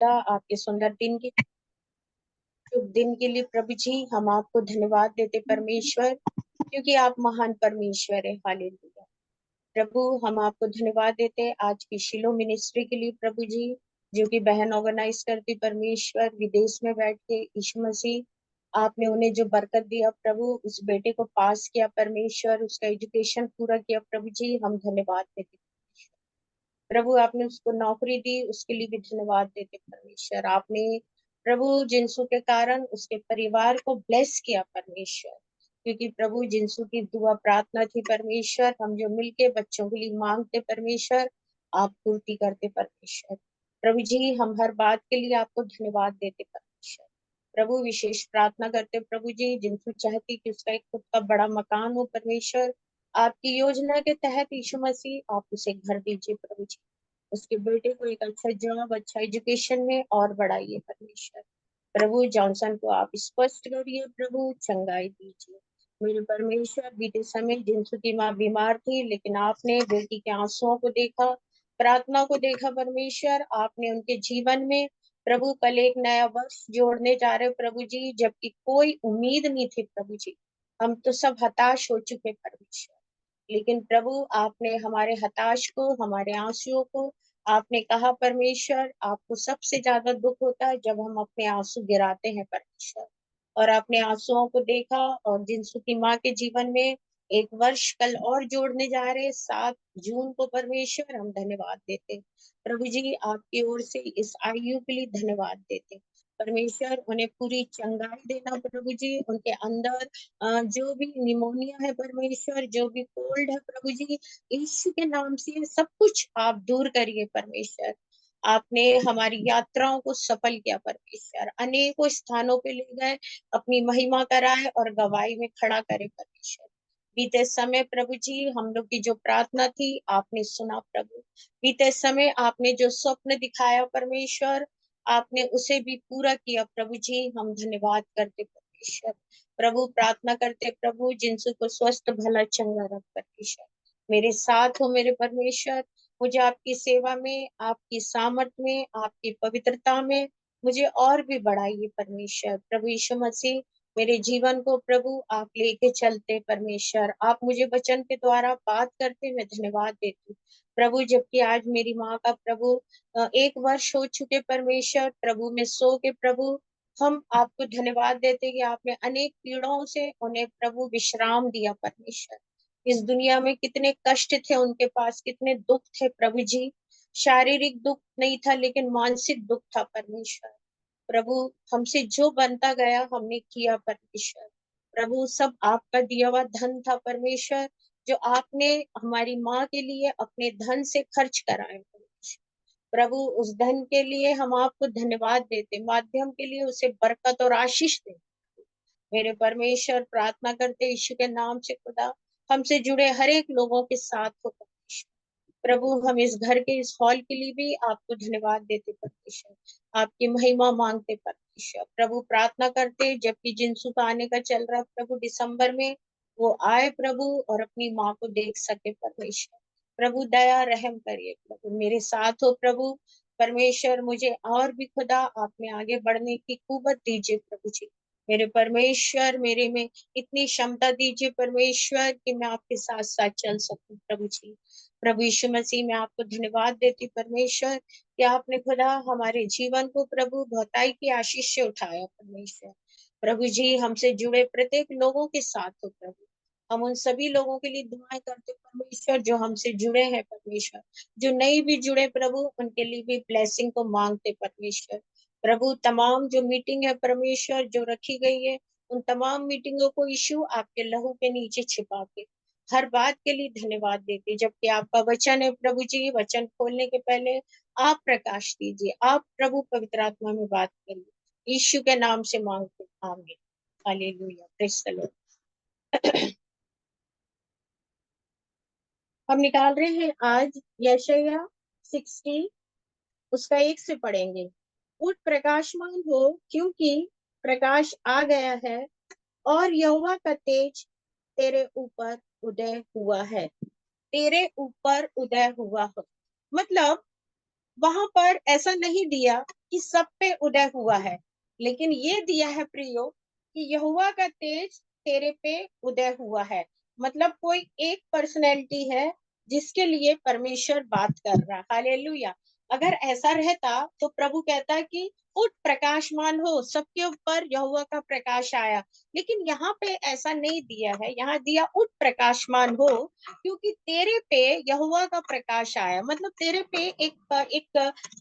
खुदा, आपके सुंदर दिन के शुभ दिन के लिए प्रभु जी हम आपको धन्यवाद देते परमेश्वर, क्योंकि आप महान परमेश्वर है। हालेलुया। प्रभु हम आपको धन्यवाद देते हैं आज की शिलो मिनिस्ट्री के लिए प्रभु जी, जो कि बहन ऑर्गेनाइज करती परमेश्वर, विदेश में बैठ के यीशु मसीह आपने उन्हें जो बरकत दिया प्रभु, उस बेटे को पास किया परमेश्वर, उसका एजुकेशन पूरा किया प्रभु जी, हम धन्यवाद देते प्रभु। आपने उसको नौकरी दी, उसके लिए भी धन्यवाद देते परमेश्वर। आपने प्रभु जिनसू के कारण उसके परिवार को ब्लेस किया परमेश्वर, क्योंकि प्रभु जिनसू की दुआ प्रार्थना थी परमेश्वर, हम जो मिलके बच्चों के लिए मांगते परमेश्वर, आप पूर्ति करते परमेश्वर। प्रभु जी हम हर बात के लिए आपको धन्यवाद देते परमेश्वर। प्रभु विशेष प्रार्थना करते प्रभु जी, जिनसू चाहती कि उसका एक खुद का बड़ा मकान हो परमेश्वर, आपकी योजना के तहत यीशु मसीह आप उसे घर दीजिए प्रभु जी। उसके बेटे को एक अच्छा जॉब, अच्छा एजुकेशन में और बढ़ाइए परमेश्वर। प्रभु जॉनसन को आप स्पष्ट करिए प्रभु, चंगाई दीजिए मेरे परमेश्वर। बीते समय जिनसू की माँ बीमार थी, लेकिन आपने बेटी के आंसुओं को देखा, प्रार्थना को देखा परमेश्वर। आपने उनके जीवन में प्रभु कल एक नया वर्ष जोड़ने जा रहे हो प्रभु जी, जबकि कोई उम्मीद नहीं थी प्रभु जी। हम तो सब हताश हो चुके परमेश्वर, लेकिन प्रभु आपने हमारे हताश को, हमारे आंसुओं को, आपने कहा परमेश्वर आपको सबसे ज्यादा दुख होता है जब हम अपने आंसू गिराते हैं परमेश्वर, और आपने आंसुओं को देखा। और जिनसू की माँ के जीवन में एक वर्ष कल और जोड़ने जा रहे हैं 7 जून को परमेश्वर, हम धन्यवाद देते प्रभु जी। आपकी ओर से इस आयु के लिए धन्यवाद देते परमेश्वर। उन्हें पूरी चंगाई देना प्रभु जी, उनके अंदर जो भी निमोनिया है परमेश्वर, जो भी कोल्ड है प्रभु जी, यीशु के नाम से सब कुछ आप दूर करिए परमेश्वर। आपने हमारी यात्राओं को सफल किया परमेश्वर, अनेकों स्थानों पे ले गए, अपनी महिमा कराए और गवाही में खड़ा करे परमेश्वर। बीते समय प्रभु जी हम लोग की जो प्रार्थना थी आपने सुना प्रभु। बीते समय आपने जो स्वप्न दिखाया परमेश्वर, आपने उसे भी पूरा किया प्रभु जी, हम धन्यवाद करते परमेश्वर। प्रभु प्रार्थना करते प्रभु जिनसू को स्वस्थ भला चंगा रख परमेश्वर। मेरे साथ हो मेरे परमेश्वर, मुझे आपकी सेवा में, आपकी सामर्थ में, आपकी पवित्रता में मुझे और भी बढ़ाइए परमेश्वर। प्रभु यीशु मसीह मेरे जीवन को प्रभु आप लेके चलते परमेश्वर, आप मुझे वचन के द्वारा बात करते, मैं धन्यवाद देती हूँ प्रभु। जबकि आज मेरी माँ का प्रभु 1 वर्ष हो चुके परमेश्वर, प्रभु में सो के प्रभु हम आपको धन्यवाद देते कि आपने अनेक पीड़ाओं से उन्हें प्रभु विश्राम दिया परमेश्वर। इस दुनिया में कितने कष्ट थे उनके पास, कितने दुख थे प्रभु जी। शारीरिक दुख नहीं था, लेकिन मानसिक दुख था परमेश्वर। प्रभु हमसे जो बनता गया हमने किया परमेश्वर। प्रभु सब आपका दिया हुआ धन था परमेश्वर, जो आपने हमारी माँ के लिए अपने धन से खर्च कराए परमेश्वर। प्रभु उस धन के लिए हम आपको धन्यवाद देते, माध्यम के लिए उसे बरकत और आशीष दे मेरे परमेश्वर। प्रार्थना करते यीशु के नाम से खुदा, हमसे जुड़े हर एक लोगों के साथ हो परमेश्वर। प्रभु हम इस घर के इस हॉल के लिए भी आपको धन्यवाद देते परमेश्वर, आपकी महिमा मांगते परमेश्वर। प्रभु प्रार्थना करते जबकि जिनसू का आने का चल रहा प्रभु दिसंबर में, वो आए प्रभु और अपनी माँ को देख सके परमेश्वर। प्रभु दया रहम करिए प्रभु, मेरे साथ हो प्रभु परमेश्वर। मुझे और भी खुदा आपने आगे बढ़ने की कुवत दीजिए प्रभु जी। मेरे परमेश्वर मेरे में इतनी क्षमता दीजिए परमेश्वर कि मैं आपके साथ साथ चल सकूं प्रभु जी। प्रभु यीशु मसीह मैं आपको धन्यवाद देती परमेश्वर कि आपने खुदा हमारे जीवन को प्रभु बहुताई की आशीष से उठाया परमेश्वर। प्रभु जी हमसे जुड़े प्रत्येक लोगों के साथ हो प्रभु, हम उन सभी लोगों के लिए दुआएं करते परमेश्वर जो हमसे जुड़े हैं परमेश्वर, जो नहीं भी जुड़े प्रभु उनके लिए भी ब्लेसिंग को मांगते परमेश्वर। प्रभु तमाम जो मीटिंग है परमेश्वर जो रखी गई है, उन तमाम मीटिंगों को यीशु आपके लहू के नीचे छिपा के हर बात के लिए धन्यवाद देते। जबकि आपका वचन है प्रभु जी, वचन खोलने के पहले आप प्रकाश दीजिए, आप प्रभु पवित्र आत्मा में बात करिए, यीशु के नाम से मांगते आमीन। Hallelujah, praise the Lord. हम निकाल रहे हैं आज यशायाह 60, उसका 1 से पढ़ेंगे। उठ प्रकाशमान हो, क्योंकि प्रकाश आ गया है और यहोवा का तेज तेरे ऊपर उदय हुआ है। तेरे ऊपर उदय हुआ हो मतलब वहां पर ऐसा नहीं दिया कि सब पे उदय हुआ है, लेकिन ये दिया है प्रियो कि यहोवा का तेज तेरे पे उदय हुआ है। मतलब कोई एक पर्सनैलिटी है जिसके लिए परमेश्वर बात कर रहा। हालेलुया। अगर ऐसा रहता तो प्रभु कहता कि उठ प्रकाशमान हो, सबके ऊपर यहोवा का प्रकाश आया। लेकिन यहाँ पे ऐसा नहीं दिया है, यहाँ दिया उठ प्रकाशमान हो, क्योंकि तेरे पे यहोवा का प्रकाश आया। मतलब तेरे पे एक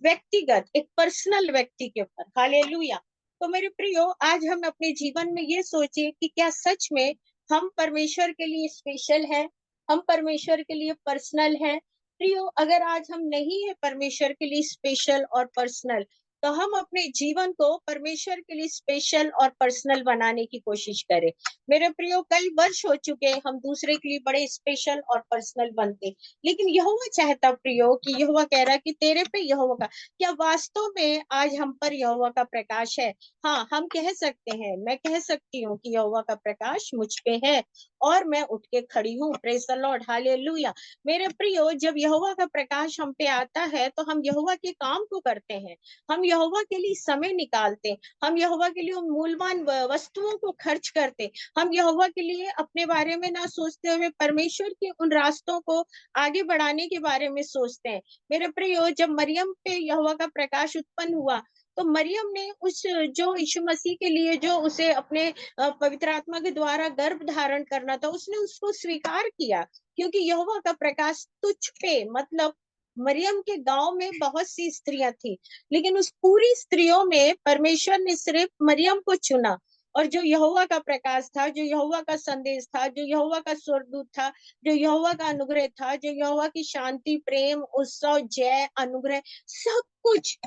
व्यक्तिगत, एक पर्सनल व्यक्ति के ऊपर। हालेलुया। तो मेरे प्रियो, आज हम अपने जीवन में ये सोचे कि क्या सच में हम परमेश्वर के लिए स्पेशल हैं, हम परमेश्वर के लिए पर्सनल हैं। प्रियो, अगर आज हम नहीं है परमेश्वर के लिए स्पेशल और पर्सनल, तो हम अपने जीवन को परमेश्वर के लिए स्पेशल और पर्सनल बनाने की कोशिश करें। मेरे प्रियो, कई वर्ष हो चुके हम दूसरे के लिए बड़े स्पेशल और पर्सनल बनते, लेकिन यहोवा चाहता प्रियो कि यहोवा कह रहा कि तेरे पे यहोवा का, क्या वास्तव में आज हम पर यहोवा का प्रकाश है? हाँ, हम कह सकते हैं, मैं कह सकती हूँ कि यहोवा का प्रकाश मुझ पे है और मैं उठ के खड़ी हूँ। Praise the Lord, hallelujah. मेरे प्रियो, जब यहोवा का प्रकाश हम पे आता है तो हम यहोवा के काम को करते हैं, हम यहोवा के लिए समय निकालते, हम यहोवा के लिए उन मूल्यवान वस्तुओं को खर्च करते, हम यहोवा के लिए अपने बारे में ना सोचते हुए परमेश्वर के उन रास्तों को आगे बढ़ाने के बारे में सोचते हैं। मेरे प्रियो, जब मरियम पे यहोवा का प्रकाश उत्पन्न हुआ, तो मरियम ने उस जो यीशु मसीह के लिए जो उसे अपने पवित्र आत्मा के द्वारा गर्भ धारण करना था, उसने उसको स्वीकार किया, क्योंकि यहोवा का प्रकाश तुझ पे, मतलब मरियम के गांव में बहुत सी स्त्रियां थी, लेकिन उस पूरी स्त्रियों में परमेश्वर ने सिर्फ मरियम को चुना। और जो यहोवा का प्रकाश था, जो यहोवा का संदेश था, जो यहोवा का स्वर्गदूत था, जो यहोवा का अनुग्रह था, जो यहोवा की शांति, प्रेम, उत्सव, जय, अनुग्रह, सब कुछ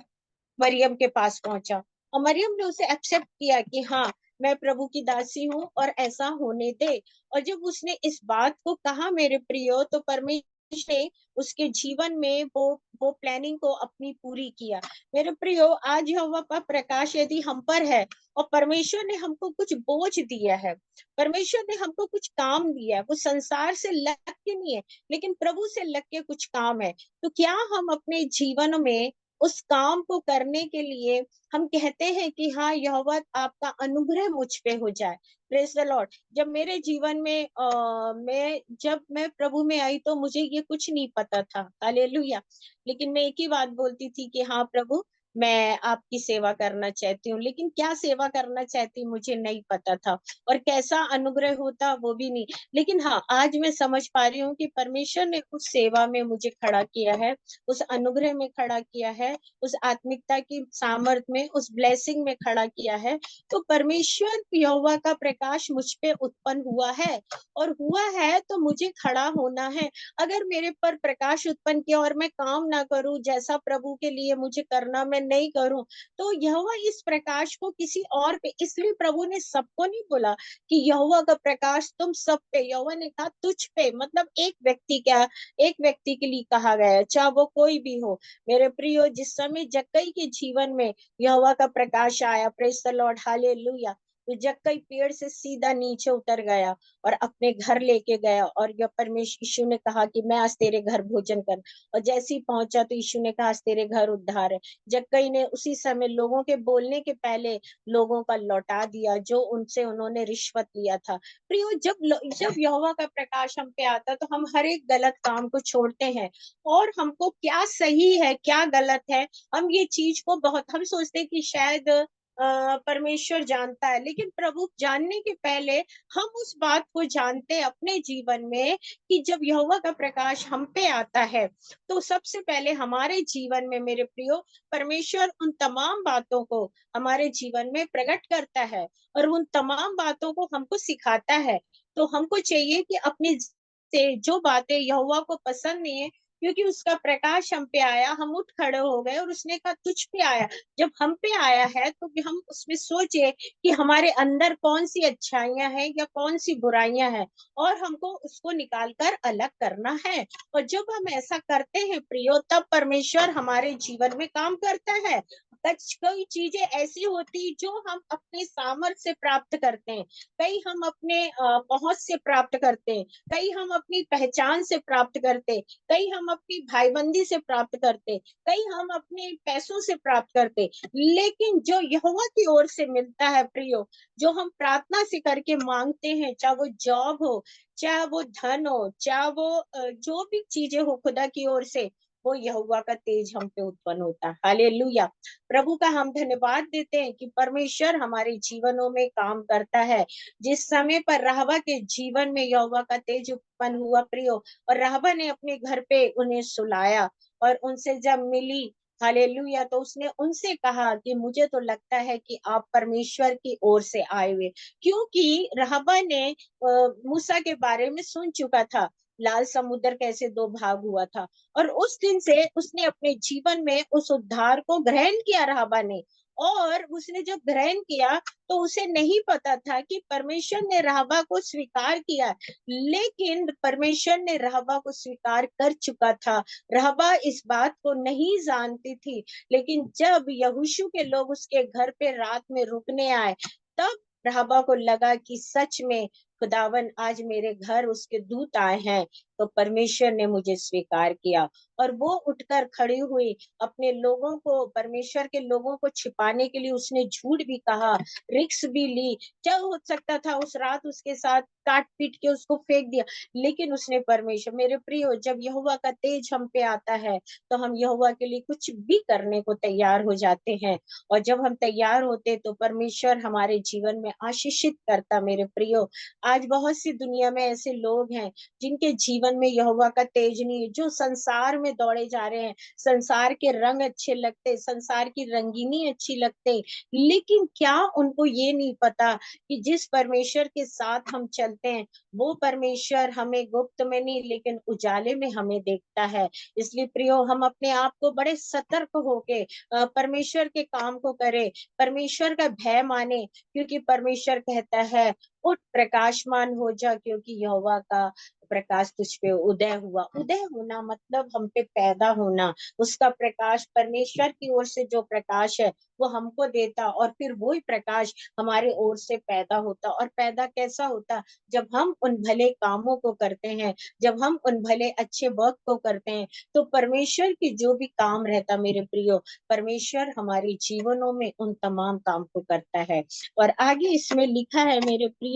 मरियम के पास पहुंचा। और मरियम ने उसे एक्सेप्ट किया कि हाँ, मैं प्रभु की दासी हूँ और ऐसा होने दे। और जब उसने इस बात को कहा मेरे प्रियो, तो परमेश्वर ने उसके जीवन में वो प्लानिंग को अपनी पूरी किया। मेरे प्रियो, आज यहोवा का प्रकाश यदि हम पर है और परमेश्वर ने हमको कुछ बोझ दिया है, परमेश्वर ने हमको कुछ काम दिया है, वो संसार से लग के नहीं है, लेकिन प्रभु से लग के कुछ काम है, तो क्या हम अपने जीवन में उस काम को करने के लिए हम कहते हैं कि हाँ, यहोवा आपका अनुग्रह मुझ पे हो जाए। Praise the Lord. जब मेरे जीवन में जब मैं प्रभु में आई तो मुझे ये कुछ नहीं पता था। हालेलुया। लेकिन मैं एक ही बात बोलती थी कि हाँ प्रभु, मैं आपकी सेवा करना चाहती हूँ, लेकिन क्या सेवा करना चाहती मुझे नहीं पता था, और कैसा अनुग्रह होता वो भी नहीं। लेकिन हाँ, आज मैं समझ पा रही हूँ कि परमेश्वर ने उस सेवा में मुझे खड़ा किया है, उस अनुग्रह में खड़ा किया है, उस आत्मिकता की सामर्थ में, उस ब्लेसिंग में खड़ा किया है। तो परमेश्वर यहोवा का प्रकाश मुझ पे उत्पन्न हुआ है, और हुआ है तो मुझे खड़ा होना है। अगर मेरे पर प्रकाश उत्पन्न किया और मैं काम ना करूं, जैसा प्रभु के लिए मुझे करना मैं नहीं करूं, तो यहोवा इस प्रकाश को किसी और पे, इसलिए प्रभु ने सबको नहीं बोला कि यहोवा का प्रकाश तुम सब पे, यहोवा ने कहा तुझ पे। मतलब एक व्यक्ति, क्या एक व्यक्ति के लिए कहा गया है, चाहे वो कोई भी हो। मेरे प्रियो, जिस समय जक्कई के जीवन में यहोवा का प्रकाश आया, प्रेज द लॉर्ड, हालेलुया, तो जक्कई पेड़ से सीधा नीचे उतर गया और अपने घर लेके गया, और यह परमेश्वर यीशु ने कहा कि मैं आज तेरे घर भोजन कर। और जैसे ही पहुंचा तो यीशु ने कहा आज तेरे घर उद्धार है। जक्कई ने उसी समय लोगों के बोलने के पहले लोगों का लौटा दिया जो उनसे उन्होंने रिश्वत लिया था। प्रियो, जब यहोवा का प्रकाश हम पे आता तो हम हर एक गलत काम को छोड़ते हैं, और हमको क्या सही है क्या गलत है, हम ये चीज को बहुत, हम सोचते हैं कि शायद परमेश्वर जानता है, लेकिन प्रभु जानने के पहले हम उस बात को जानते हैं अपने जीवन में कि जब यहोवा का प्रकाश हम पे आता है, तो सबसे पहले हमारे जीवन में मेरे प्रियो, परमेश्वर उन तमाम बातों को हमारे जीवन में प्रकट करता है, और उन तमाम बातों को हमको सिखाता है। तो हमको चाहिए कि अपनी से जो बातें यहोवा को पसंद नहीं है, क्योंकि उसका प्रकाश हम पे आया, हम उठ खड़े हो गए, और उसने कहा तुझ पे आया। जब हम पे आया है तो हम उसमें सोचे कि हमारे अंदर कौन सी अच्छाइयां हैं या कौन सी बुराइयां हैं, और हमको उसको निकाल कर अलग करना है। और जब हम ऐसा करते हैं प्रियो, तब परमेश्वर हमारे जीवन में काम करता है, कई चीजें ऐसी होती जो हम अपने सामर्थ्य से प्राप्त करते हैं, कई हम अपने पहुंच से प्राप्त करते हैं, कई हम अपनी पहचान से प्राप्त करते हैं, कई हम अपनी भाईबंदी से प्राप्त करते हैं, कई हम अपने पैसों से प्राप्त करते हैं। लेकिन जो यहोवा की ओर से मिलता है प्रियो, जो हम प्रार्थना से करके मांगते हैं, चाहे वो जॉब हो, चाहे वो धन हो, चाहे वो जो भी चीजें हो खुदा की ओर से, वो यहोवा का तेज हम पे उत्पन्न होता है। हालेलुया। प्रभु का हम धन्यवाद देते हैं कि परमेश्वर हमारे जीवनों में काम करता है। जिस समय पर राहवा के जीवन में यहोवा का तेज उत्पन्न हुआ प्रियो, और राहवा ने अपने घर पे उन्हें सुलाया और उनसे जब मिली, हालेलुया, तो उसने उनसे कहा कि मुझे तो लगता है कि आप परमेश्वर की ओर से आए हुए, क्योंकि राहवा ने मूसा के बारे में सुन चुका था, लाल समुद्र कैसे दो भाग हुआ था, और उस दिन से उसने अपने जीवन में उस उद्धार को ग्रहण किया राहबा ने। और उसने जब ग्रहण किया तो उसे नहीं पता था कि परमेश्वर ने राहबा को स्वीकार किया, लेकिन परमेश्वर ने राहबा को स्वीकार कर चुका था। राहबा इस बात को नहीं जानती थी, लेकिन जब यहोशू के लोग उसके घर पे रात में रुकने आए, तब राहबा को लगा कि सच में खुदावन आज मेरे घर उसके दूत आए हैं, तो परमेश्वर ने मुझे स्वीकार किया। और वो उठकर खड़ी हुई, अपने लोगों को, परमेश्वर के लोगों को छिपाने के लिए उसने झूठ भी कहा, रिक्स भी ली। क्या हो सकता था उस रात उसके साथ काट पीट के उसको फेंक दिया, लेकिन उसने परमेश्वर, मेरे प्रियो, जब यहोवा का तेज हम पे आता है तो हम यहोवा के लिए कुछ भी करने को तैयार हो जाते हैं। और जब हम तैयार होते तो परमेश्वर हमारे जीवन में आशीषित करता। मेरे प्रियो, आज बहुत सी दुनिया में ऐसे लोग हैं जिनके जीवन में यहोवा का तेज नहीं है, जो संसार में दौड़े जा रहे हैं, संसार के रंग अच्छे लगते, संसार की रंगीनी अच्छी लगते, लेकिन क्या उनको ये नहीं पता कि जिस परमेश्वर के साथ हम चलते हैं, वो परमेश्वर हमें गुप्त में नहीं लेकिन उजाले में हमें देखता है। इसलिए प्रियो, हम अपने आप को बड़े सतर्क होके परमेश्वर के काम को करें, परमेश्वर का भय माने, क्योंकि परमेश्वर कहता है उठ प्रकाशमान हो जा, क्योंकि यहोवा का प्रकाश तुझ पे उदय हुआ। उदय होना मतलब हम पे पैदा होना, उसका प्रकाश, परमेश्वर की ओर से जो प्रकाश है वो हमको देता, और फिर वही प्रकाश हमारे ओर से पैदा होता। और पैदा कैसा होता? जब हम उन भले कामों को करते हैं, जब हम उन भले अच्छे वर्क को करते हैं, तो परमेश्वर की जो भी काम रहता, मेरे प्रियो, परमेश्वर हमारे जीवनों में उन तमाम काम को करता है। और आगे इसमें लिखा है मेरे प्रियो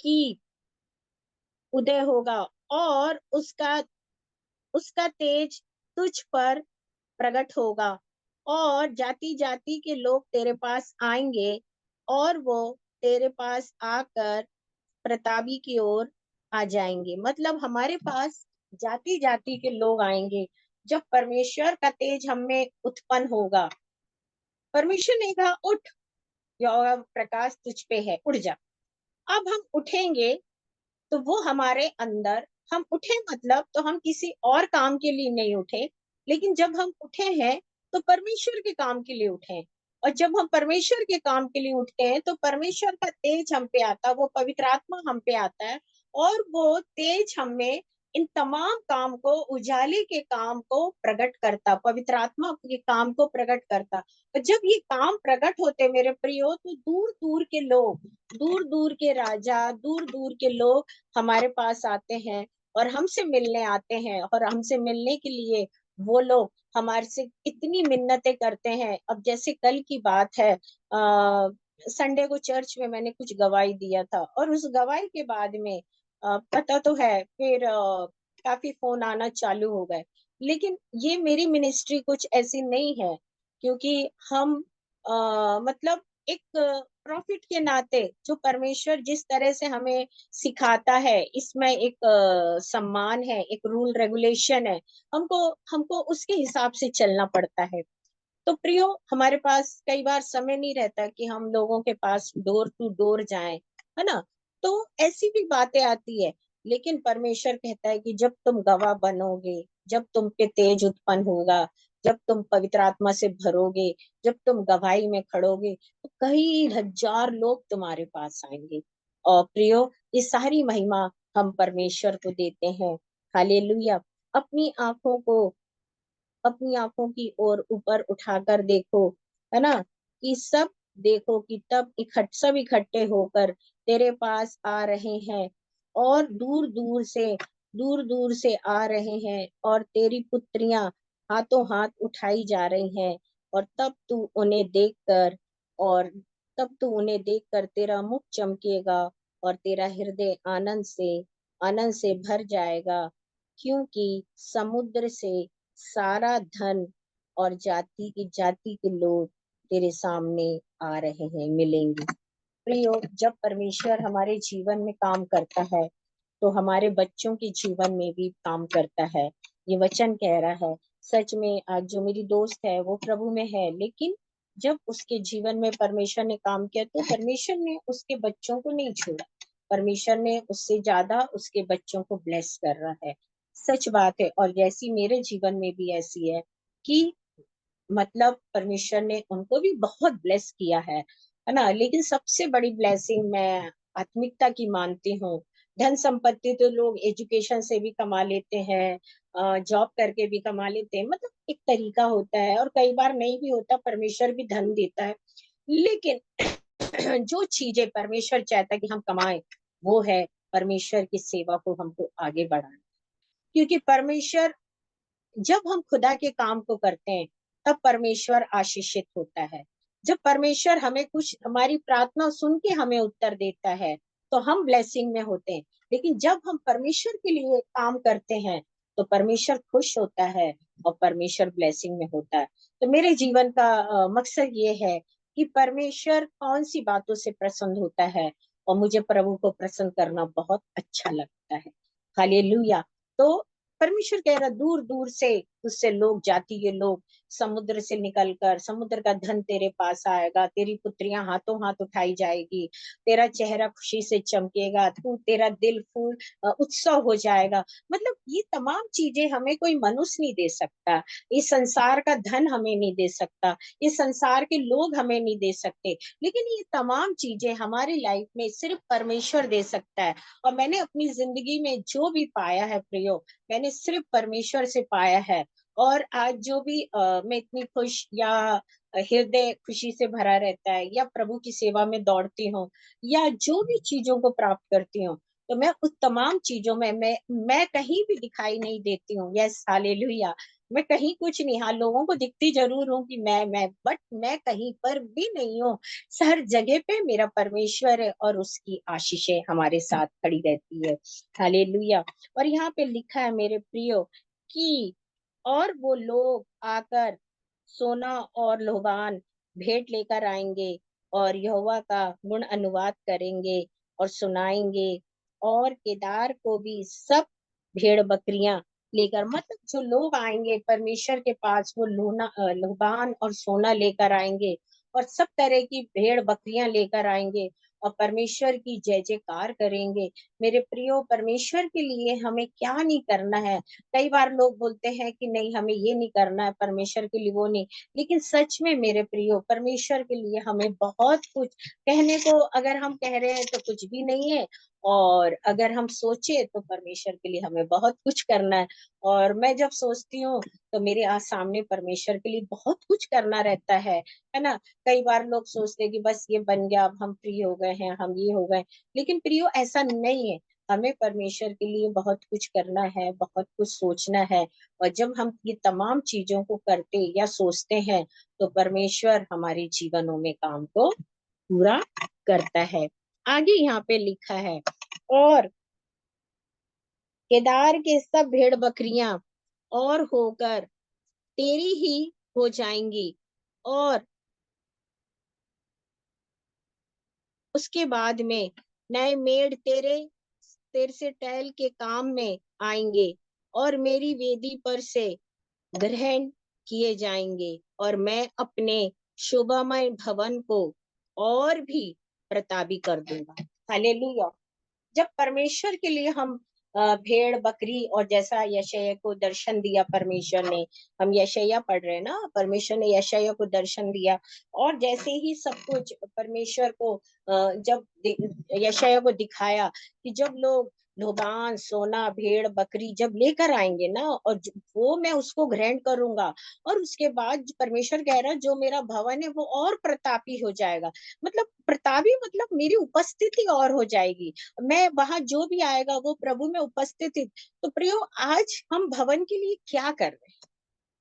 कि उदय होगा, और उसका उसका तेज तुझ पर प्रकट होगा, और जाति जाति के लोग तेरे पास आएंगे, और वो तेरे पास आकर प्रतापी की ओर आ जाएंगे। मतलब हमारे पास जाति जाति के लोग आएंगे जब परमेश्वर का तेज हम में उत्पन्न होगा। परमेश्वर ने कहा उठ, यहोवा प्रकाश तुझ पे है, उठ जा। अब हम उठेंगे तो वो हमारे अंदर, हम उठे मतलब तो हम किसी और काम के लिए नहीं उठे, लेकिन जब हम उठे हैं तो परमेश्वर के काम के लिए उठे हैं। और जब हम परमेश्वर के काम के लिए उठते हैं तो परमेश्वर का तेज हम पे आता है, वो पवित्र आत्मा हम पे आता है, और वो तेज हमें इन तमाम काम को, उजाले के काम को प्रकट करता, पवित्र आत्मा के काम को प्रकट करता। और जब ये काम प्रकट होते मेरे प्रियो, तो दूर दूर के लोग, दूर दूर के राजा, दूर दूर के लोग हमारे पास आते हैं और हमसे मिलने आते हैं, और हमसे मिलने के लिए वो लोग हमारे से इतनी मिन्नतें करते हैं। अब जैसे कल की बात है, संडे को चर्च में मैंने कुछ गवाही दिया था, और उस गवाही के बाद में पता तो है फिर काफी फोन आना चालू हो गए। लेकिन ये मेरी मिनिस्ट्री कुछ ऐसी नहीं है, क्योंकि हम मतलब एक प्रॉफिट के नाते जो परमेश्वर जिस तरह से हमें सिखाता है, इसमें एक सम्मान है, एक रूल रेगुलेशन है, हमको हमको उसके हिसाब से चलना पड़ता है। तो प्रियो, हमारे पास कई बार समय नहीं रहता कि हम लोगों के पास डोर टू डोर जाएं, है ना? तो ऐसी भी बातें आती है, लेकिन परमेश्वर कहता है कि जब तुम गवाह बनोगे, जब तुम पे तेज उत्पन्न होगा, जब तुम पवित्र आत्मा से भरोगे, जब तुम गवाही में खड़ोगे, तो कई हजार लोग तुम्हारे पास आएंगे। और प्रियो, ये सारी महिमा हम परमेश्वर को देते हैं। हालेलुया। अपनी आंखों को अपनी आंखों की ओर ऊपर उठाकर देखो, है ना, कि सब देखो कि तब सब इकट्ठे होकर तेरे पास आ रहे हैं, और दूर दूर से आ रहे हैं, और तेरी पुत्रियां हाथों हाथ उठाई जा रही हैं। और और तब तू उन्हें देखकर तेरा मुख चमकेगा, और तेरा हृदय आनंद से भर जाएगा, क्योंकि समुद्र से सारा धन और जाति के लोग तेरे सामने आ रहे हैं, मिलेंगे। प्रियो, जब परमेश्वर हमारे जीवन में काम करता है तो हमारे बच्चों के जीवन में भी काम करता है। ये वचन कह रहा है। सच में आज जो मेरी दोस्त है वो प्रभु में है, लेकिन जब उसके जीवन में परमेश्वर ने काम किया तो परमेश्वर ने उसके बच्चों को नहीं छोड़ा। परमेश्वर ने उससे ज्यादा उसके बच्चों को ब्लेस कर रहा है। सच बात है। और जैसी मेरे जीवन में भी ऐसी है कि मतलब परमेश्वर ने उनको भी बहुत ब्लेस किया है ना। लेकिन सबसे बड़ी ब्लेसिंग मैं आत्मिकता की मानती हूँ। धन संपत्ति तो लोग एजुकेशन से भी कमा लेते हैं, जॉब करके भी कमा लेते हैं, मतलब एक तरीका होता है, और कई बार नहीं भी होता, परमेश्वर भी धन देता है। लेकिन जो चीजें परमेश्वर चाहता है कि हम कमाएं, वो है परमेश्वर की सेवा को हमको आगे बढ़ाना। क्योंकि परमेश्वर, जब हम खुदा के काम को करते हैं तब परमेश्वर आशीषित होता है। जब परमेश्वर हमें कुछ, हमारी प्रार्थना सुन के हमें उत्तर देता है, तो हम ब्लेसिंग में होते हैं। लेकिन जब हम परमेश्वर के लिए काम करते हैं तो परमेश्वर खुश होता है और परमेश्वर ब्लेसिंग में होता है। तो मेरे जीवन का मकसद ये है कि परमेश्वर कौन सी बातों से प्रसन्न होता है, और मुझे प्रभु को प्रसन्न करना बहुत अच्छा लगता है। हालेलुया। तो परमेश्वर कह रहा, दूर दूर से उससे लोग, जाति के लोग समुद्र से निकलकर, समुद्र का धन तेरे पास आएगा, तेरी पुत्रियां हाथों हाथ उठाई जाएगी, तेरा चेहरा खुशी से चमकेगा, तेरा दिल फूल उत्सव हो जाएगा। मतलब ये तमाम चीजें हमें कोई मनुष्य नहीं दे सकता, इस संसार का धन हमें नहीं दे सकता, इस संसार के लोग हमें नहीं दे सकते, लेकिन ये तमाम चीजें हमारी लाइफ में सिर्फ परमेश्वर दे सकता है। और मैंने अपनी जिंदगी में जो भी पाया है प्रियो, मैंने सिर्फ परमेश्वर से पाया है। और आज जो भी मैं इतनी खुश, या हृदय खुशी से भरा रहता है, या प्रभु की सेवा में दौड़ती हूँ, या जो भी चीजों को प्राप्त करती हूँ, तो मैं उस तमाम चीजों में मैं कहीं भी दिखाई नहीं देती हूँ। Yes, hallelujah. मैं कहीं कुछ नहीं, हाँ लोगों को दिखती जरूर हूँ कि मैं बट मैं कहीं पर भी नहीं हूँ। हर जगह पे मेरा परमेश्वर है और उसकी आशीषें हमारे साथ खड़ी रहती है। हालेलुया। और यहाँ पे लिखा है मेरे प्रियो कि और वो लोग आकर सोना और लोबान भेंट लेकर आएंगे, और यहोवा का गुण अनुवाद करेंगे और सुनाएंगे, और केदार को भी सब भेड़ बकरियां लेकर, मतलब जो लोग आएंगे परमेश्वर के पास, वो लोबान और सोना लेकर आएंगे, और सब तरह की भेड़ बकरियां लेकर आएंगे, और परमेश्वर की जय जयकार करेंगे। मेरे प्रियो, परमेश्वर के लिए हमें क्या नहीं करना है। कई बार लोग बोलते हैं कि नहीं हमें ये नहीं करना है, परमेश्वर के लिए वो नहीं। लेकिन सच में मेरे प्रियो, परमेश्वर के लिए हमें बहुत कुछ, कहने को अगर हम कह रहे हैं तो कुछ भी नहीं है, और अगर हम सोचे तो परमेश्वर के लिए हमें बहुत कुछ करना है। और मैं जब सोचती हूँ तो मेरे आज सामने परमेश्वर के लिए बहुत कुछ करना रहता है ना। कई बार लोग सोचते हैं कि बस ये बन गया, अब हम फ्री हो गए हैं, हम ये हो गए। लेकिन प्रियो, ऐसा नहीं है। हमें परमेश्वर के लिए बहुत कुछ करना है, बहुत कुछ सोचना है। और जब हम ये तमाम चीजों को करते या सोचते हैं तो परमेश्वर हमारे जीवनों में काम को पूरा करता है। आगे यहाँ पे लिखा है, और केदार के सब भेड़ बकरियां और होकर तेरी ही हो जाएंगी, और उसके बाद में नए मेढ़ तेरे से टहल के काम में आएंगे, और मेरी वेदी पर से ग्रहण किए जाएंगे, और मैं अपने शोभामय भवन को और भी प्रतापी कर दूंगा। हालेलुया। जब परमेश्वर के लिए हम भेड़ बकरी, और जैसा यशायाह को दर्शन दिया परमेश्वर ने, हम यशायाह पढ़ रहे हैं ना, परमेश्वर ने यशायाह को दर्शन दिया, और जैसे ही सब कुछ परमेश्वर को जब यशायाह को दिखाया कि जब लोग लोबान, सोना, भेड़, बकरी जब लेकर आएंगे ना, और वो मैं उसको ग्रहण करूंगा, और उसके बाद परमेश्वर कह रहा है जो मेरा भवन है वो और प्रतापी हो जाएगा। मतलब प्रतापी मतलब मेरी उपस्थिति और हो जाएगी, मैं वहां जो भी आएगा वो प्रभु में उपस्थिति। तो प्रियो, आज हम भवन के लिए क्या कर रहे हैं,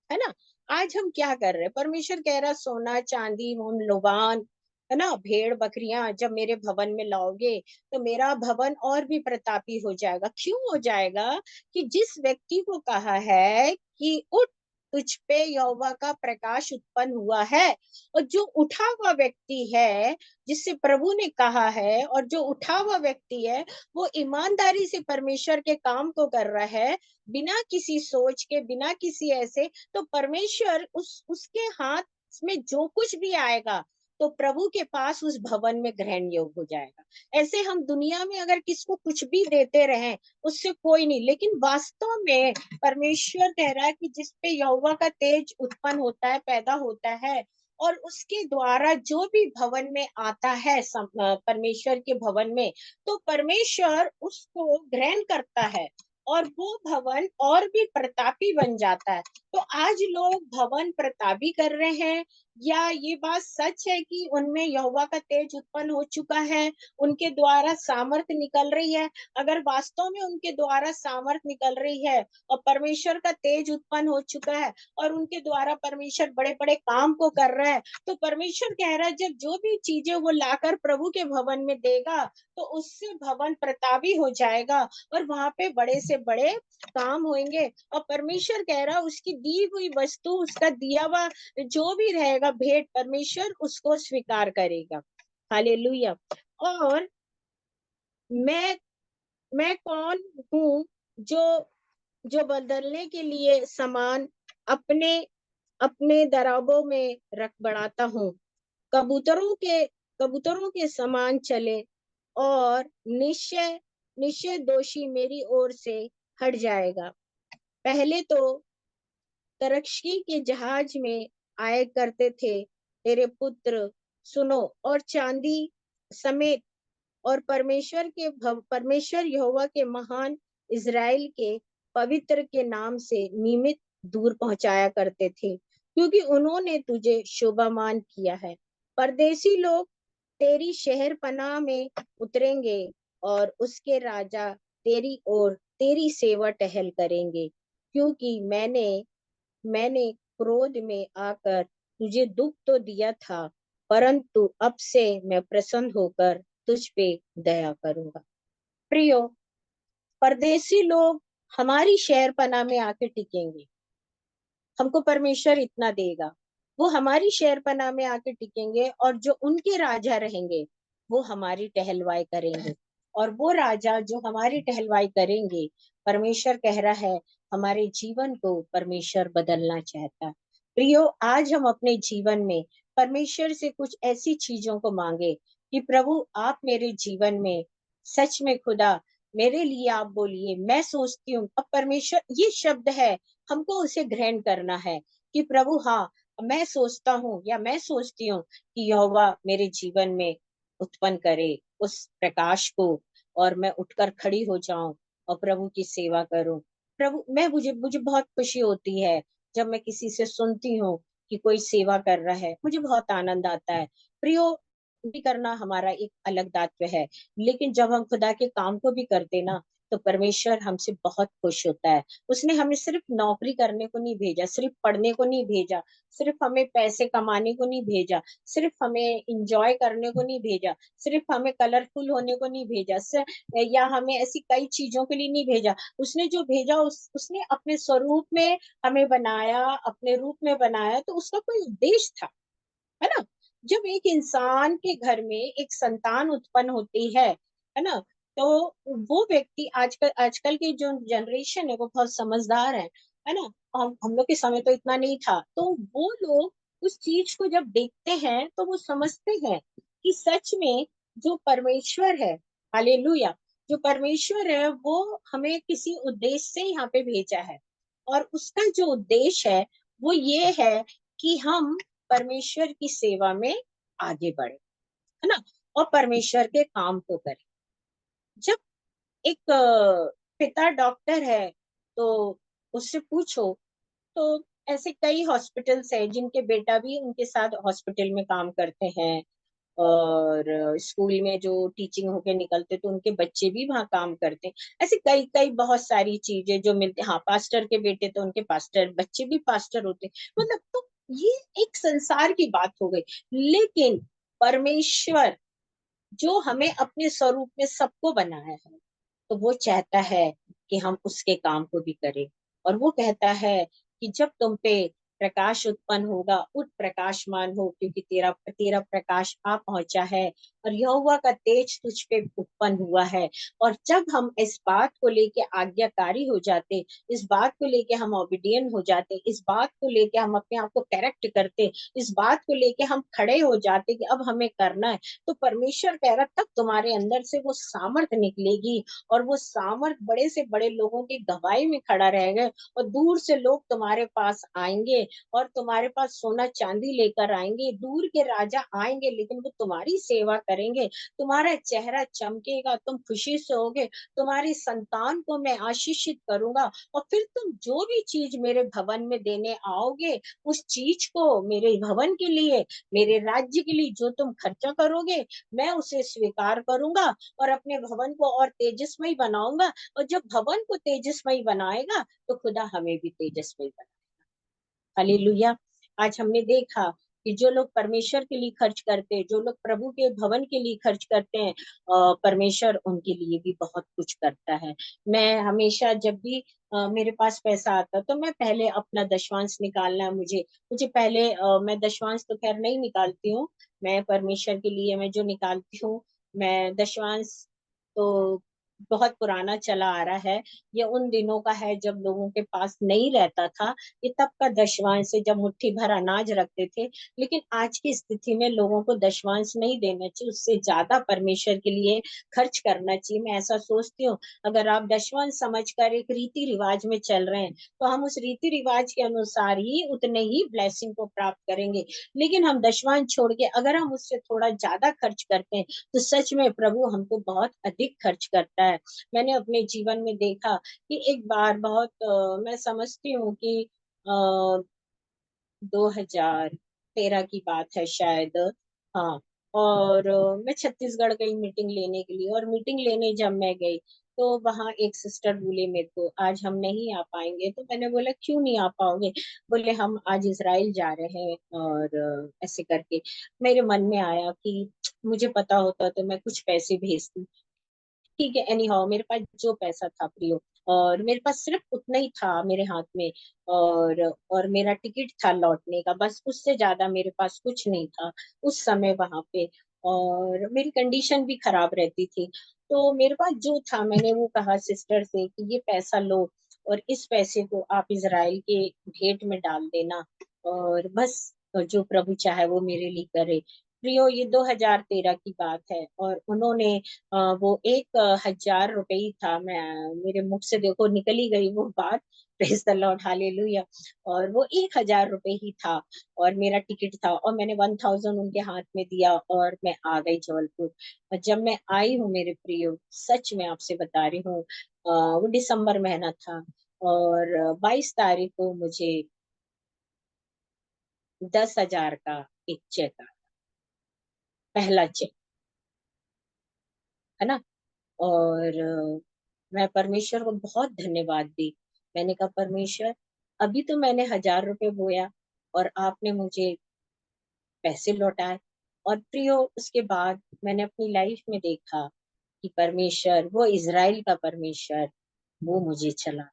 है ना? आज हम क्या कर रहे हैं? परमेश्वर कह रहा सोना चांदी मोम लोबान, है ना, भेड़ बकरियां जब मेरे भवन में लाओगे तो मेरा भवन और भी प्रतापी हो जाएगा। क्यों हो जाएगा? कि जिस व्यक्ति को कहा है कि उठ, तुझ पे यहोवा का प्रकाश उत्पन्न हुआ है, और जो उठा हुआ व्यक्ति है, जिससे प्रभु ने कहा है, और जो उठा हुआ व्यक्ति है वो ईमानदारी से परमेश्वर के काम को कर रहा है, बिना किसी सोच के, बिना किसी ऐसे, तो परमेश्वर उसके हाथ में जो कुछ भी आएगा तो प्रभु के पास उस भवन में ग्रहण योग्य हो जाएगा। ऐसे हम दुनिया में अगर किसको कुछ भी देते रहें, उससे कोई नहीं, लेकिन वास्तव में परमेश्वर कह रहा है कि जिस पे यहोवा का तेज उत्पन्न होता है, पैदा होता है, और उसके द्वारा जो भी भवन में आता है, परमेश्वर के भवन में, तो परमेश्वर उसको ग्रहण करता है, और वो भवन और भी प्रतापी बन जाता है। तो आज लोग भवन प्रतापी कर रहे हैं, या ये बात सच है कि उनमें यहोवा का तेज उत्पन्न हो चुका है, उनके द्वारा सामर्थ निकल रही है? अगर वास्तव में उनके द्वारा सामर्थ निकल रही है और परमेश्वर का तेज उत्पन्न हो चुका है, और उनके द्वारा परमेश्वर बड़े बड़े काम को कर रहा है, तो परमेश्वर कह रहा है जब जो भी चीजें वो लाकर प्रभु के भवन में देगा तो उससे भवन प्रतापी हो जाएगा, और वहां पे बड़े से बड़े काम होंगे। और परमेश्वर कह रहा उसकी दी हुई वस्तु, उसका दिया हुआ जो भी रहेगा भेंट, परमेश्वर उसको स्वीकार करेगा। हालेलुया। और मैं मैं कौन हूँ जो जो बदलने के लिए सामान अपने अपने दराबों में रख बढ़ाता हूँ, कबूतरों के कबूतरों के समान चले, और निश्चय निश्चय दोषी मेरी ओर से हट जाएगा। पहले तो तरक्की के जहाज में आए करते थे तेरे पुत्र, सुनो, और चांदी समेत, और परमेश्वर यहोवा के महान इज़राइल के पवित्र के नाम से निमित दूर पहुंचाया करते थे, क्योंकि उन्होंने तुझे शोभामान किया है। परदेसी लोग तेरी शहर पनाह में उतरेंगे, और उसके राजा तेरी ओर तेरी सेवा टहल करेंगे, क्योंकि मैंने क्रोध में आकर तुझे दुख तो दिया था, परंतु अब से मैं प्रसन्न होकर तुझ पे दया करूंगा। प्रियो, परदेसी लोग हमारी शहरपनाह में आके टिकेंगे, हमको परमेश्वर इतना देगा, वो हमारी शहरपनाह में आके टिकेंगे, और जो उनके राजा रहेंगे वो हमारी टहलवाई करेंगे। और वो राजा जो हमारी टहलवाई करेंगे, परमेश्वर कह रहा है हमारे जीवन को परमेश्वर बदलना चाहता है। प्रियो, आज हम अपने जीवन में परमेश्वर से कुछ ऐसी चीजों को मांगे कि प्रभु आप मेरे जीवन में, सच में खुदा, मेरे लिए आप बोलिए, मैं सोचती हूँ, अब परमेश्वर ये शब्द है, हमको उसे ग्रहण करना है कि प्रभु हाँ, मैं सोचता हूँ या मैं सोचती हूँ कि यहोवा मेरे जीवन में उत्पन्न करे उस प्रकाश को, और मैं उठकर खड़ी हो जाऊं और प्रभु की सेवा करूं। प्रभु, मैं मुझे मुझे बहुत खुशी होती है जब मैं किसी से सुनती हूँ कि कोई सेवा कर रहा है, मुझे बहुत आनंद आता है। प्रियो, भी करना हमारा एक अलग दायित्व है, लेकिन जब हम खुदा के काम को भी करते ना, तो परमेश्वर हमसे बहुत खुश होता है। उसने हमें सिर्फ नौकरी करने को नहीं भेजा, सिर्फ पढ़ने को नहीं भेजा, सिर्फ हमें पैसे कमाने को नहीं भेजा, सिर्फ हमें इंजॉय करने को नहीं भेजा, सिर्फ हमें कलरफुल होने को नहीं भेजा, या हमें ऐसी कई चीजों के लिए नहीं भेजा। उसने जो भेजा उसने अपने स्वरूप में हमें बनाया, अपने रूप में बनाया, तो उसका कोई उद्देश्य था, है ना? जब एक इंसान के घर में एक संतान उत्पन्न होती है ना, तो वो व्यक्ति, आजकल आजकल की जो जनरेशन है वो बहुत समझदार है ना। हम लोग के समय तो इतना नहीं था, तो वो लोग उस चीज को जब देखते हैं तो वो समझते हैं कि सच में जो परमेश्वर है, हालेलुया, जो परमेश्वर है वो हमें किसी उद्देश्य से यहाँ पे भेजा है, और उसका जो उद्देश्य है वो ये है कि हम परमेश्वर की सेवा में आगे बढ़े, है ना, और परमेश्वर के काम को करें। जब एक पिता डॉक्टर है तो उससे पूछो। तो ऐसे कई हॉस्पिटल्स है जिनके बेटा भी उनके साथ हॉस्पिटल में काम करते हैं, और स्कूल में जो टीचिंग होके निकलते तो उनके बच्चे भी वहाँ काम करते हैं। ऐसे कई कई बहुत सारी चीजें जो मिलती, हाँ पास्टर के बेटे तो उनके पास्टर बच्चे भी पास्टर होते हैं। मतलब तो ये एक संसार की बात हो गई। लेकिन परमेश्वर जो हमें अपने स्वरूप में सबको बनाया है, तो वो चाहता है कि हम उसके काम को भी करें। और वो कहता है कि जब तुम पे प्रकाश उत्पन्न होगा, उठ प्रकाशमान हो, क्योंकि तेरा तेरा प्रकाश आ पहुंचा है और यहोवा का तेज तुझ पे उत्पन्न हुआ है। और जब हम इस बात को लेके आज्ञाकारी हो जाते, इस बात को लेके हम ओबीडियंट हो जाते, इस बात को लेके हम अपने आप को करेक्ट करते, इस बात को लेके हम खड़े हो जाते कि अब हमें करना है, तो परमेश्वर कह रहा तब तुम्हारे अंदर से वो सामर्थ निकलेगी। और वो सामर्थ बड़े से बड़े लोगों की गवाही में खड़ा रहेगा, और दूर से लोग तुम्हारे पास आएंगे और तुम्हारे पास सोना चांदी लेकर आएंगे। दूर के राजा आएंगे लेकिन वो तुम्हारी सेवा करेंगे, तुम्हारा चेहरा चमकेगा, तुम खुशी से होगे, तुम्हारी संतान को मैं आशीषित करूंगा। और फिर तुम जो भी चीज मेरे भवन में देने आओगे, उस चीज को मेरे भवन के लिए, मेरे राज्य के लिए जो तुम खर्चा करोगे, मैं उसे स्वीकार करूंगा और अपने भवन को और तेजस्मयी बनाऊंगा। और जब भवन को तेजस्मयी बनाएगा तो खुदा हमें भी तेजस्मयी बनाएगा। हालेलुया। आज हमने देखा कि जो लोग परमेश्वर के लिए खर्च करते हैं, जो लोग प्रभु के भवन के लिए खर्च करते हैं, परमेश्वर उनके लिए भी बहुत कुछ करता है। मैं हमेशा जब भी मेरे पास पैसा आता तो मैं पहले अपना दशवांश निकालना, मुझे मुझे पहले मैं दशवांश तो खैर नहीं निकालती हूँ। मैं परमेश्वर के लिए मैं जो निकालती हूँ, मैं दशवांश तो बहुत पुराना चला आ रहा है। ये उन दिनों का है जब लोगों के पास नहीं रहता था। ये तब का दशवांश है जब मुट्ठी भर अनाज रखते थे। लेकिन आज की स्थिति में लोगों को दशवांश नहीं देना चाहिए, उससे ज्यादा परमेश्वर के लिए खर्च करना चाहिए। मैं ऐसा सोचती हूँ, अगर आप दशवांश समझकर एक रीति रिवाज में चल रहे हैं तो हम उस रीति रिवाज के अनुसार ही उतने ही ब्लेसिंग को प्राप्त करेंगे। लेकिन हम दशवांश छोड़ के अगर हम उससे थोड़ा ज्यादा खर्च करते हैं तो सच में प्रभु हमको बहुत अधिक खर्च करता है। मैंने अपने जीवन में देखा कि एक बार बहुत मैं समझती हूँ कि 2013 की बात है शायद। हाँ। और मैं छत्तीसगढ़ गई मीटिंग लेने के लिए, और मीटिंग लेने जब मैं गई तो वहाँ एक सिस्टर बोले मेरे को आज हम नहीं आ पाएंगे। तो मैंने बोला क्यों नहीं आ पाओगे? बोले हम आज इजराइल जा रहे हैं। और ऐसे करके मेरे मन में आया कि मुझे पता होता तो मैं कुछ पैसे भेजती। ठीक है, एनी हाउ मेरे पास जो पैसा था प्रियो, और मेरे पास सिर्फ उतना ही था मेरे हाथ में। और मेरा टिकट था लौटने का, बस उससे ज्यादा मेरे पास कुछ नहीं था उस समय वहां पे। और मेरी कंडीशन भी खराब रहती थी। तो मेरे पास जो था मैंने वो कहा सिस्टर से कि ये पैसा लो, और इस पैसे को आप इजराइल के भेंट में डाल देना, और बस जो प्रभु चाहे वो मेरे लिए करे। प्रियो ये 2013 की बात है, और उन्होंने वो 1,000 रुपए ही था। मैं मेरे मुख से देखो निकल ही गई वो बात। Praise the Lord, hallelujah. और वो 1,000 रुपए ही था, और मेरा टिकट था, और मैंने 1,000 उनके हाथ में दिया और मैं आ गई जबलपुर। और जब मैं आई हूँ मेरे प्रियो, सच में आपसे बता रही हूँ, वो दिसंबर महीना था, और 22 तारीख को मुझे 10,000 का एक चेक आया, पहला चेक, है ना। और मैं परमेश्वर को बहुत धन्यवाद दी। मैंने कहा परमेश्वर, अभी तो मैंने 1,000 रुपए बोया और आपने मुझे पैसे लौटाए। और प्रियो उसके बाद मैंने अपनी लाइफ में देखा कि परमेश्वर, वो इज़राइल का परमेश्वर, वो मुझे चला।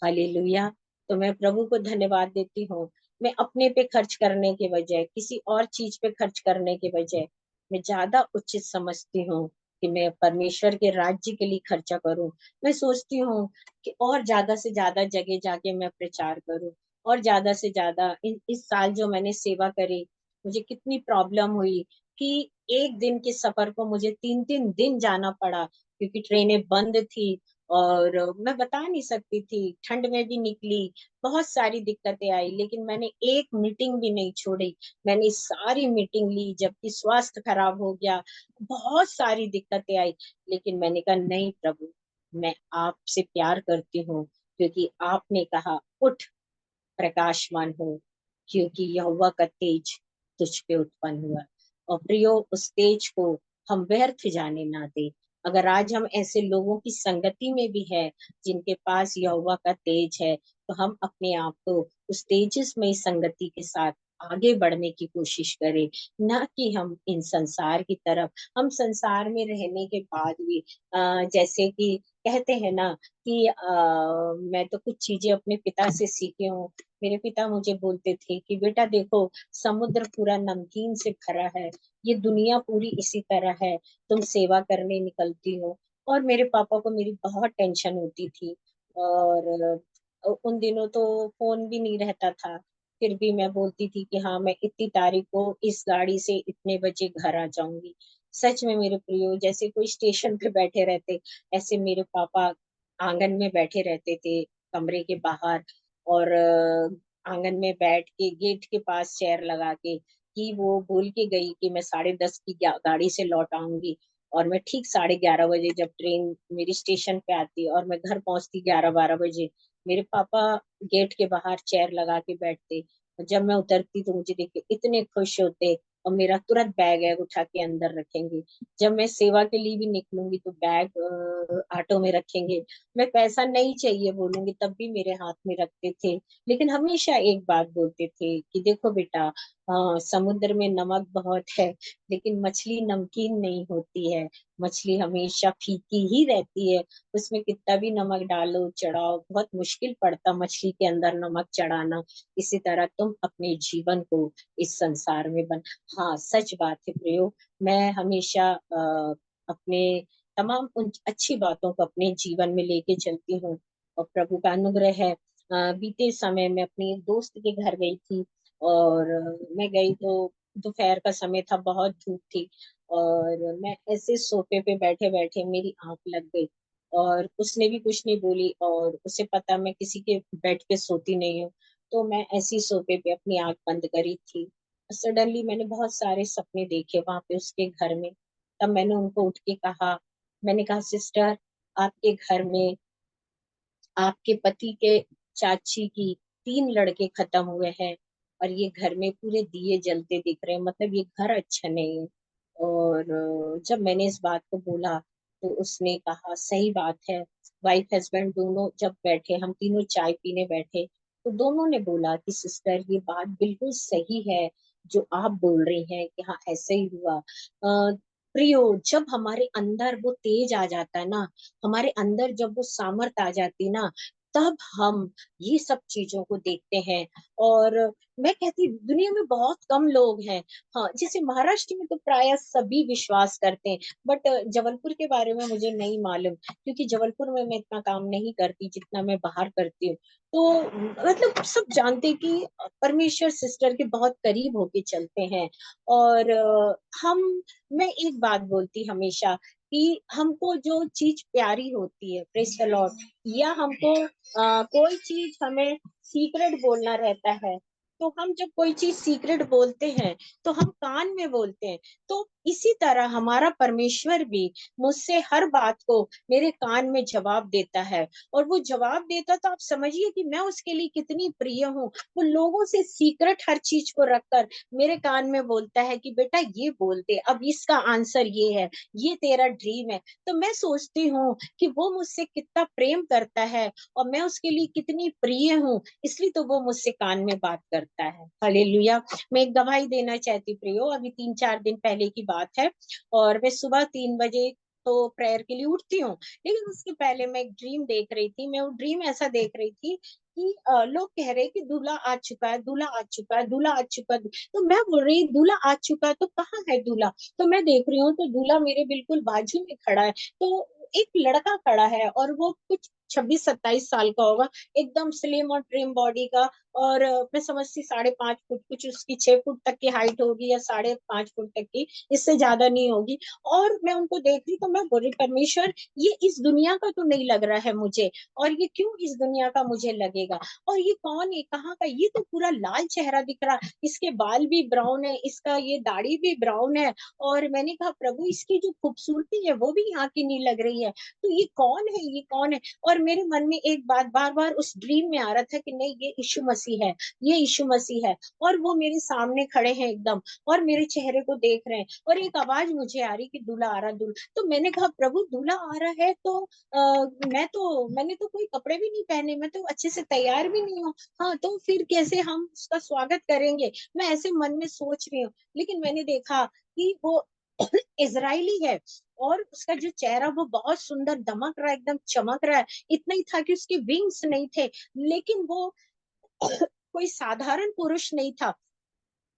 हालेलुया। तो मैं प्रभु को धन्यवाद देती हूँ। मैं अपने पे खर्च करने के बजाय, किसी और चीज पे खर्च करने के बजाय, मैं ज्यादा उचित समझती हूँ कि मैं परमेश्वर के राज्य के लिए खर्चा करूं। मैं सोचती हूँ कि और ज्यादा से ज्यादा जगह जाके मैं प्रचार करूं, और ज्यादा से ज्यादा इस साल जो मैंने सेवा करी, मुझे कितनी प्रॉब्लम हुई कि एक दिन के सफर को मुझे 3-3 दिन जाना पड़ा, क्योंकि ट्रेनें बंद थी। और मैं बता नहीं सकती थी, ठंड में भी निकली, बहुत सारी दिक्कतें आई, लेकिन मैंने एक मीटिंग भी नहीं छोड़ी। मैंने सारी मीटिंग ली, जबकि स्वास्थ्य खराब हो गया, बहुत सारी दिक्कतें आई, लेकिन मैंने कहा नहीं प्रभु, मैं आपसे प्यार करती हूँ, क्योंकि आपने कहा उठ, प्रकाशमान हो, क्योंकि यहोवा का तेज तुझ पे उत्पन्न हुआ। और प्रियो, उस तेज को हम व्यर्थ जाने ना दे। अगर आज हम ऐसे लोगों की संगति में भी है जिनके पास यहोवा का तेज है, तो हम अपने आप को उस तेजस्मय संगति के साथ आगे बढ़ने की कोशिश करें, ना कि हम इन संसार की तरफ। हम संसार में रहने के बाद भी जैसे कि कहते हैं ना कि मैं तो कुछ चीजें अपने पिता से सीखी हूँ। मेरे पिता मुझे बोलते थे कि बेटा देखो, समुद्र पूरा नमकीन से भरा है, ये दुनिया पूरी इसी तरह है, तुम सेवा करने निकलती हो। और मेरे पापा को मेरी बहुत टेंशन होती थी, और उन दिनों तो फोन भी नहीं रहता था, फिर भी मैं बोलती थी कि हाँ, मैं इतनी तारीख को इस गाड़ी से इतने बजे घर आ जाऊंगी। सच में मेरे प्रियो, जैसे कोई स्टेशन पे बैठे रहते, ऐसे मेरे पापा आंगन में बैठे रहते थे, कमरे के बाहर, और आंगन में बैठ के गेट के पास चेयर लगा के, कि वो बोल के गई कि मैं 10:30 की गाड़ी से लौट आऊंगी, और मैं ठीक 11:30 बजे जब ट्रेन मेरी स्टेशन पे आती और मैं घर पहुंचती 11-12 बजे, मेरे पापा गेट के बाहर चेयर लगा के बैठते। और जब मैं उतरती तो मुझे देख के इतने खुश होते, और मेरा तुरंत बैग है उठा के अंदर रखेंगे। जब मैं सेवा के लिए भी निकलूंगी तो बैग ऑटो में रखेंगे। मैं पैसा नहीं चाहिए बोलूंगी तब भी मेरे हाथ में रखते थे, लेकिन हमेशा एक बात बोलते थे कि देखो बेटा, समुद्र में नमक बहुत है, लेकिन मछली नमकीन नहीं होती है। मछली हमेशा फीकी ही रहती है, उसमें कितना भी नमक डालो चढ़ाओ, बहुत मुश्किल पड़ता मछली के अंदर नमक चढ़ाना। इसी तरह तुम अपने जीवन को इस संसार में बन। हाँ, सच बात है प्रियो, मैं हमेशा अपने तमाम उन अच्छी बातों को अपने जीवन में लेके चलती हूँ, और प्रभु का अनुग्रह है। बीते समय में अपनी एक दोस्त के घर गई थी, और मैं गई तो दोपहर का समय था, बहुत धूप थी, और मैं ऐसे सोफे पे बैठे बैठे मेरी आंख लग गई, और उसने भी कुछ नहीं बोली, और उसे पता मैं किसी के बेड पे सोती नहीं हूँ, तो मैं ऐसी सोफे पे अपनी आंख बंद करी थी। सडनली मैंने बहुत सारे सपने देखे वहां पे उसके घर में। तब मैंने उनको उठ के कहा, मैंने कहा सिस्टर, आपके घर में आपके पति के चाची की 3 लड़के खत्म हुए हैं, और ये घर में पूरे दिए जलते दिख रहे हैं, मतलब ये घर अच्छा नहीं है। और जब मैंने इस बात को बोला तो उसने कहा सही बात है। वाइफ हस्बैंड दोनों जब बैठे, हम तीनों चाय पीने बैठे, तो दोनों ने बोला कि सिस्टर, ये बात बिल्कुल सही है जो आप बोल रही हैं कि हाँ ऐसा ही हुआ। प्रियो, जब हमारे अंदर वो तेज आ जाता है ना, हमारे अंदर जब वो सामर्थ आ जाती ना, तब हम ये सब चीजों को देखते हैं। और मैं कहती दुनिया में बहुत कम लोग हैं, हाँ, जैसे महाराष्ट्र में तो प्राय सभी विश्वास करते हैं, बट जबलपुर के बारे में मुझे नहीं मालूम, क्योंकि जबलपुर में मैं इतना काम नहीं करती जितना मैं बाहर करती हूँ। तो मतलब सब जानते हैं कि परमेश्वर सिस्टर के बहुत करीब होके चलते हैं। और हम मैं एक बात बोलती हमेशा कि हमको जो चीज प्यारी होती है, प्रेज द लॉर्ड, या हमको कोई चीज हमें सीक्रेट बोलना रहता है, तो हम जब कोई चीज सीक्रेट बोलते हैं तो हम कान में बोलते हैं। तो इसी तरह हमारा परमेश्वर भी मुझसे हर बात को मेरे कान में जवाब देता है, और वो जवाब देता तो आप समझिए कि मैं उसके लिए कितनी प्रिय हूँ। वो लोगों से सीक्रेट हर चीज को रखकर मेरे कान में बोलता है कि बेटा ये बोलते, अब इसका आंसर ये है, ये तेरा ड्रीम है। तो मैं सोचती हूँ कि वो मुझसे कितना प्रेम करता है, और मैं उसके लिए कितनी प्रिय हूँ, इसलिए तो वो मुझसे कान में बात करता है। हालेलुया। मैं एक गवाही देना चाहती प्रियो, अभी 3-4 दिन पहले की बात है, और मैं सुबह 3 बजे तो प्रेयर के लिए उठती हूँ, लेकिन उसके पहले मैं एक ड्रीम देख रही थी। मैं वो ड्रीम ऐसा देख रही थी कि लोग कह रहे कि दूल्हा आ चुका है, दूल्हा आ चुका है, दूल्हा आ चुका है। तो मैं बोल रही दूल्हा आ चुका है तो कहाँ है दूल्हा? तो मैं देख रही हूँ तो दूल्हा मेरे बिल्कुल बाजू में खड़ा है। तो एक लड़का खड़ा है और वो कुछ 26-27 साल का होगा, एकदम स्लिम और ट्रिम बॉडी का। और मैं समझती 5.5 फुट, कुछ उसकी 6 फुट तक की हाइट होगी या 5.5 फुट तक की, इससे ज्यादा नहीं होगी। और मैं उनको देख रही तो मैं बोल रही, परमेश्वर ये इस दुनिया का तो नहीं लग रहा है मुझे, और ये क्यों इस दुनिया का मुझे लगेगा, और ये कौन है, कहाँ का, ये तो पूरा लाल चेहरा दिख रहा, इसके बाल भी ब्राउन है, इसका ये दाढ़ी भी ब्राउन है। और मैंने कहा प्रभु इसकी जो खूबसूरती है वो भी यहाँ की नहीं लग रही है, तो ये कौन है, ये कौन है। और मेरे मन में एक बात बार बार उस ड्रीम में आ रहा था कि नहीं, ये यीशु मसीह है, ये यीशु मसीह है। और वो मेरे सामने खड़े हैं एकदम, और मेरे चेहरे को देख रहे हैं, और एक आवाज मुझे आ रही कि दूल्हा आ रहा, दूल्हा। तो मैंने कहा प्रभु दूल्हा आ रहा है तो मैंने तो कोई कपड़े भी नहीं पहने, मैं तो अच्छे से तैयार भी नहीं हूँ। हाँ, तो फिर कैसे हम उसका स्वागत करेंगे, मैं ऐसे मन में सोच रही हूँ। लेकिन मैंने देखा कि वो इजरायली है, और उसका जो चेहरा वो बहुत सुंदर दमक रहा है, एकदम चमक रहा है। इतना ही था कि उसके विंग्स नहीं थे, लेकिन वो कोई साधारण पुरुष नहीं था।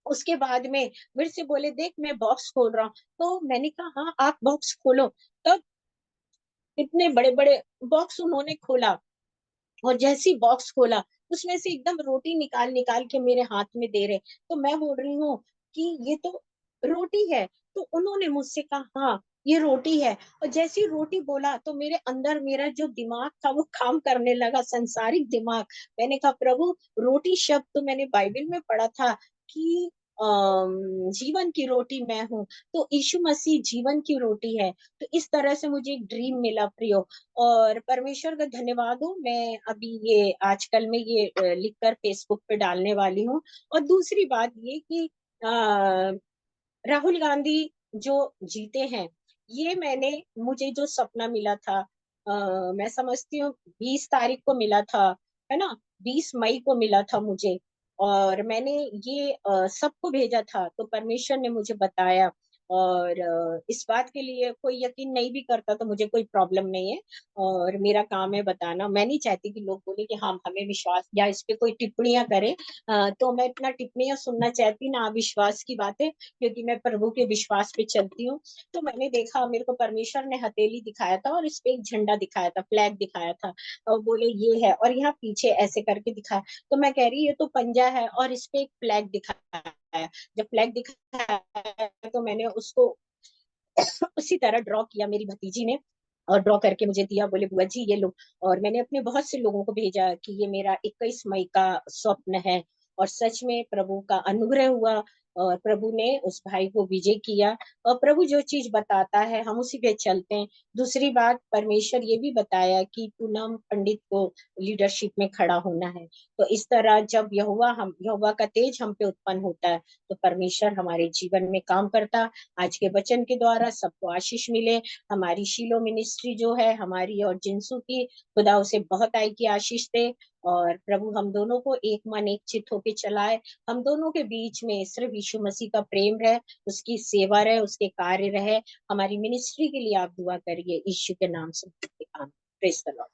उसके बाद में मेरे से बोले देख मैं बॉक्स खोल रहा हूँ, तो मैंने कहा हाँ आप बॉक्स खोलो। तब इतने बड़े बड़े बॉक्स उन्होंने खोला, और जैसी बॉक्स खोला उसमें से एकदम रोटी निकाल निकाल के मेरे हाथ में दे रहे। तो मैं बोल रही हूँ कि ये तो रोटी है। तो उन्होंने मुझसे कहा हाँ ये रोटी है। और जैसी रोटी बोला तो मेरे अंदर मेरा जो दिमाग था वो काम करने लगा, संसारिक दिमाग। मैंने कहा प्रभु रोटी शब्द तो मैंने बाइबल में पढ़ा था कि जीवन की रोटी मैं हूँ, तो यीशु मसीह जीवन की रोटी है। तो इस तरह से मुझे एक ड्रीम मिला प्रियो, और परमेश्वर का धन्यवाद हो, मैं अभी ये आजकल में ये लिखकर फेसबुक पे डालने वाली हूँ। और दूसरी बात ये कि राहुल गांधी जो जीते हैं, ये मुझे जो सपना मिला था, मैं समझती हूँ 20 तारीख को मिला था, है ना, 20 मई को मिला था मुझे। और मैंने ये सबको भेजा था, तो परमेश्वर ने मुझे बताया। और इस बात के लिए कोई यकीन नहीं भी करता तो मुझे कोई प्रॉब्लम नहीं है, और मेरा काम है बताना। मैं नहीं चाहती कि लोग बोले कि हाँ हमें विश्वास, या इस पे कोई टिप्पणियां करें। तो मैं इतना टिप्पणियां सुनना चाहती ना, विश्वास की बातें, क्योंकि मैं प्रभु के विश्वास पे चलती हूँ। तो मैंने देखा, मेरे को परमेश्वर ने हथेली दिखाया था, और इस पे एक झंडा दिखाया था, फ्लैग दिखाया था, और बोले ये है, और यहाँ पीछे ऐसे करके दिखाया। तो मैं कह रही ये तो पंजा है, और इस पे एक फ्लैग दिखाया है। जब फ्लैग दिखाया तो मैंने उसको उसी तरह ड्रॉ किया मेरी भतीजी ने, और ड्रॉ करके मुझे दिया, बोले बुआ जी ये लो। और मैंने अपने बहुत से लोगों को भेजा कि ये मेरा 21 मई का स्वप्न है। और सच में प्रभु का अनुग्रह हुआ, और प्रभु ने उस भाई को विजय किया। और प्रभु जो चीज बताता है हम उसी पे चलते हैं। दूसरी बात, परमेश्वर ये भी बताया कि पूनम पंडित को लीडरशिप में खड़ा होना है। तो इस तरह जब यहोवा का तेज हम पे उत्पन्न होता है, तो परमेश्वर हमारे जीवन में काम करता। आज के वचन के द्वारा सबको आशीष मिले। हमारी शीलो मिनिस्ट्री जो है हमारी और जिंसू की, खुदा उसे बहुत आई की आशीष दे। और प्रभु हम दोनों को एक मन एक चित होके चलाए। हम दोनों के बीच में सिर्फ यीशु मसीह का प्रेम रहे, उसकी सेवा रहे, उसके कार्य रहे। हमारी मिनिस्ट्री के लिए आप दुआ करिए यीशु के नाम से। आमीन। Praise the Lord.